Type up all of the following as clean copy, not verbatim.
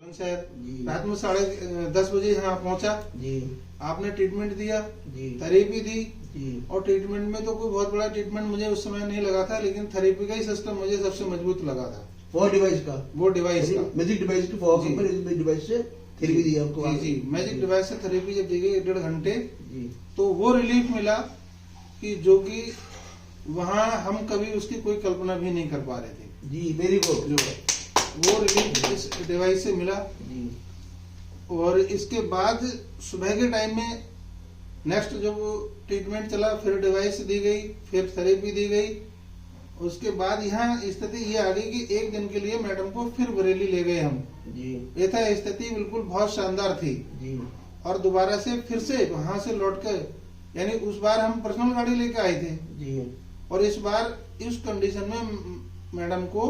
जी। रात में 10:30 यहाँ पहुंचा जी आपने ट्रीटमेंट दिया जी थेरेपी दी जी और ट्रीटमेंट में तो कोई बहुत बड़ा ट्रीटमेंट मुझे उस समय नहीं लगा था लेकिन थेरेपी का ही सिस्टम मुझे सबसे मजबूत लगा था फॉर डिवाइस का वो डिवाइस का मैजिक डिवाइस के फॉर जी। कंपनी डिवाइस से थेरेपी दी आपको जी मैजिक डिवाइस से थेरेपी जब दी गई 1.5 घंटे जी तो वो रिलीफ मिला कि जो कि वहाँ हम कभी उसकी कोई कल्पना भी नहीं कर पा रहे थे जी वेरी गुड जो वो रिलीफ इस डिवाइस से मिला जी और इसके बाद सुबह के टाइम में नेक्स्ट जब ट्रीटमेंट चला फिर डिवाइस दी गई फिर थेरेपी दी गई उसके बाद यहाँ स्थिति ये आ गई कि एक दिन के लिए मैडम को फिर बरेली ले गए हम जी ये था स्थिति बिल्कुल बहुत शानदार थी जी और दोबारा से फिर से वहां से लौट कर यानी उस बार हम पर्सनल गाड़ी लेके आए थे जी और इस बार इस कंडीशन में मैडम को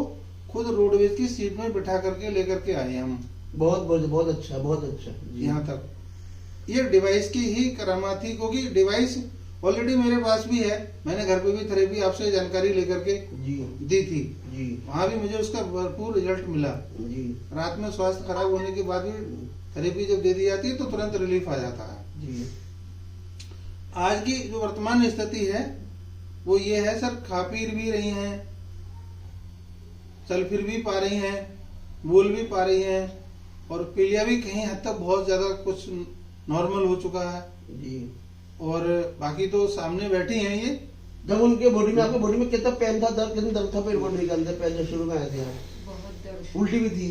खुद रोडवेज की सीट में बिठा करके लेकर के आए हम बहुत अच्छा जी यहाँ तक ये डिवाइस की ही करामात थी क्योंकि डिवाइस ऑलरेडी मेरे पास भी है मैंने घर पे भी थेरेपी आपसे जानकारी लेकर के जी दी थी जी वहां भी मुझे उसका भरपूर रिजल्ट मिला जी रात में स्वास्थ्य खराब होने के बाद भी थेरेपी जब दे दी जाती है तो तुरंत रिलीफ आ जाता है जी आज की जो वर्तमान स्थिति है वो ये है सर खा पी भी रही हैं चल फिर भी पा रही हैं बोल भी पा रही हैं और पीलिया भी कहीं हद तक बहुत ज्यादा कुछ नॉर्मल हो चुका है जी और बाकी तो सामने बैठी हैं ये जब उनके बॉडी में आपके बॉडी में कितना पेन था कितना दर्द था पेट बॉडी के अंदर पहले शुरू में आए थे आप बहुत दर्द उल्टी भी थी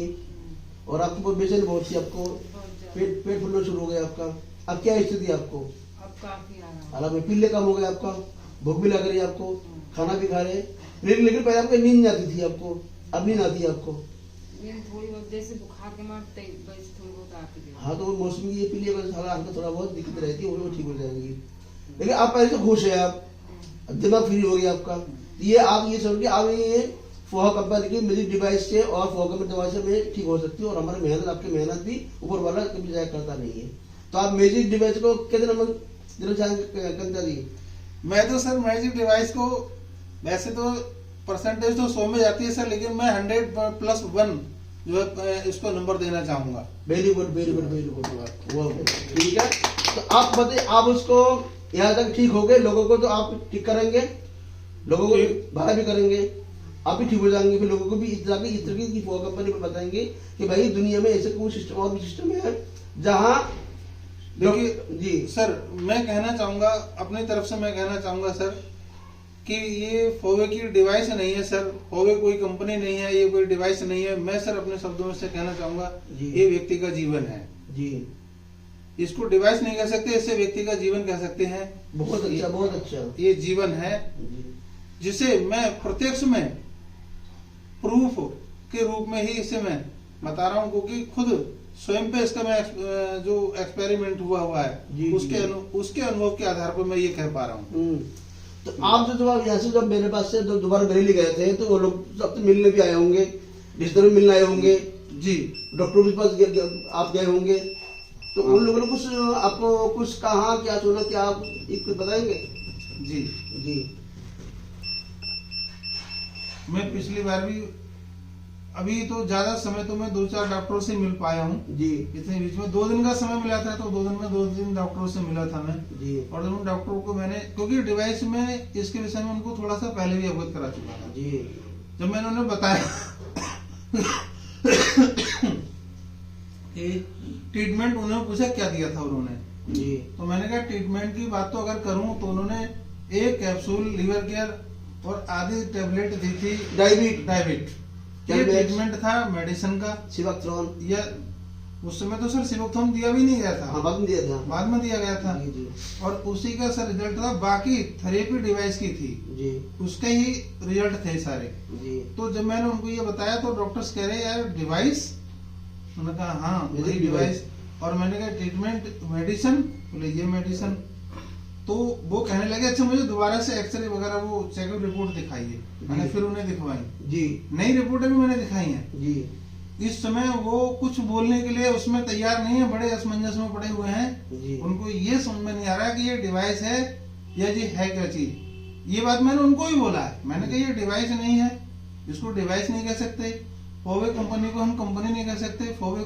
और आपकी बहुत बेचैनी बहुत थी आपको बहुत ज्यादा। पेट फूलना शुरू हो गया आपका अब क्या स्थिति है आपको अब काफी आराम हालांकि में पीले कम हो गया आपका भूख भी लग रही है आपको खाना भी खा रहे लेकिन पहले आपको नींद नहीं आती थी आपको अब नींद आती है आपको नींद थोड़ी बहुत जैसे बुखार के मारते बस थोड़ी बहुत आती है हाँ तो वो मौसमी ये पीलिया का सारा आपको थोड़ा बहुत दिक्कत रहती है वो ठीक हो जाएगी लेकिन आप पहले से खुश है आप दिमाग फ्री हो गया आपका ये आप ये समझिए आप ये फोहा कंपनी की मेरी डिवाइस से और फोहा कंपनी डिवाइस से में ठीक हो सकती है और हमारी मेहनत आपकी मेहनत भी ऊपर वाला कभी जाया करता नहीं है तो आप मैजिक डिवाइस को कितने नंबर देना चाहेंगे कंता जी मैं तो सर मैजिक डिवाइस को वैसे तो परसेंटेज तो 100 में जाती है सर लेकिन मैं 100+1 जो है इसको नंबर देना चाहूंगा वेरी गुड वो ठीक है तो आप बताइए आप उसको यहाँ तक ठीक हो गए लोगों को तो आप ठीक करेंगे लोगों को भाड़ा भी करेंगे आप भी ठीक हो जाएंगे फिर लोगों को भी इस तरह की कंपनी में बताएंगे कि भाई दुनिया में ऐसे कोई सिस्टम और भी सिस्टम है जहाँ देखिए जी सर मैं कहना चाहूंगा अपनी तरफ से मैं कहना चाहूंगा सर कि ये फोवे की डिवाइस नहीं है सर फोवे कोई कंपनी नहीं है ये कोई डिवाइस नहीं है मैं सर अपने शब्दों में से कहना चाहूंगा जी। ये व्यक्ति का जीवन है जी इसको डिवाइस नहीं कह सकते इसे व्यक्ति का जीवन कह सकते हैं बहुत अच्छा ये जीवन है जी जिसे मैं प्रत्यक्ष में प्रूफ के रूप में ही इसे मैं बता रहा हूँ क्योंकि खुद स्वयं पे इसका मैं जो एक्सपेरिमेंट हुआ है जी, उसके अनुभव के आधार पर मैं ये कह पा रहा हूँ तो आप जो जब यहाँ से जब मेरे पास से दोबारा बरेली गए थे तो वो लोग सब तो मिलने भी आए होंगे रिश्तेदार मिलने आए होंगे जी डॉक्टर के पास आप गए होंगे तो उन लोगों ने कुछ आपको कुछ कहा क्या सुना क्या आप एक बताएंगे जी जी मैं पिछली बार भी अभी तो ज्यादा समय तो मैं 2-4 डॉक्टरों से मिल पाया हूँ जी इतने बीच में 2 दिन का समय मिला था तो 2 दिन में 2 डॉक्टरों से मिला था मैं जी और उन डॉक्टरों को मैंने क्योंकि डिवाइस में इसके विषय में उनको थोड़ा सा पहले भी अवगत करा चुका था जी जब मैंने उन्हें बताया कि ट्रीटमेंट उन्होंने पूछा क्या दिया था उन्होंने जी तो मैंने कहा ट्रीटमेंट की बात तो अगर करूं तो उन्होंने एक कैप्सूल लिवर केयर और आधी टेबलेट दी थी डाइबिट ये ट्रीटमेंट था मेडिसिन का सिवाक्ट्रॉन या उस समय तो सर सिवोक्थोम दिया भी नहीं गया था हाँ बाद में दिया था बाद में दिया गया था जी जी और उसी का सर रिजल्ट था बाकी थेरेपी डिवाइस की थी जी उसके ही रिजल्ट थे सारे जी तो जब मैंने उनको ये बताया तो डॉक्टर्स कह रहे यार डिवाइस उन्होंने कहा हाँ मेरी वही डिवाइस और मैंने कहा ट्रीटमेंट मेडिसिन बोले ये मेडिसिन तो वो कहने लगे अच्छा मुझे दोबारा से एक्सरे वगैरह वो चेकअप रिपोर्ट दिखाइए मैंने फिर उन्हें दिखवाई जी नई रिपोर्टें भी मैंने दिखाई हैं जी इस समय वो कुछ बोलने के लिए उसमें तैयार नहीं है बड़े असमंजस में पड़े हुए हैं जी उनको ये समझ में नहीं आ रहा कि ये डिवाइस है या जी है क्या चीज ये बात मैंने उनको ही बोला है मैंने कहा ये डिवाइस नहीं है इसको डिवाइस नहीं कह सकते फोवे कंपनी को हम कंपनी नहीं कह सकते फोवे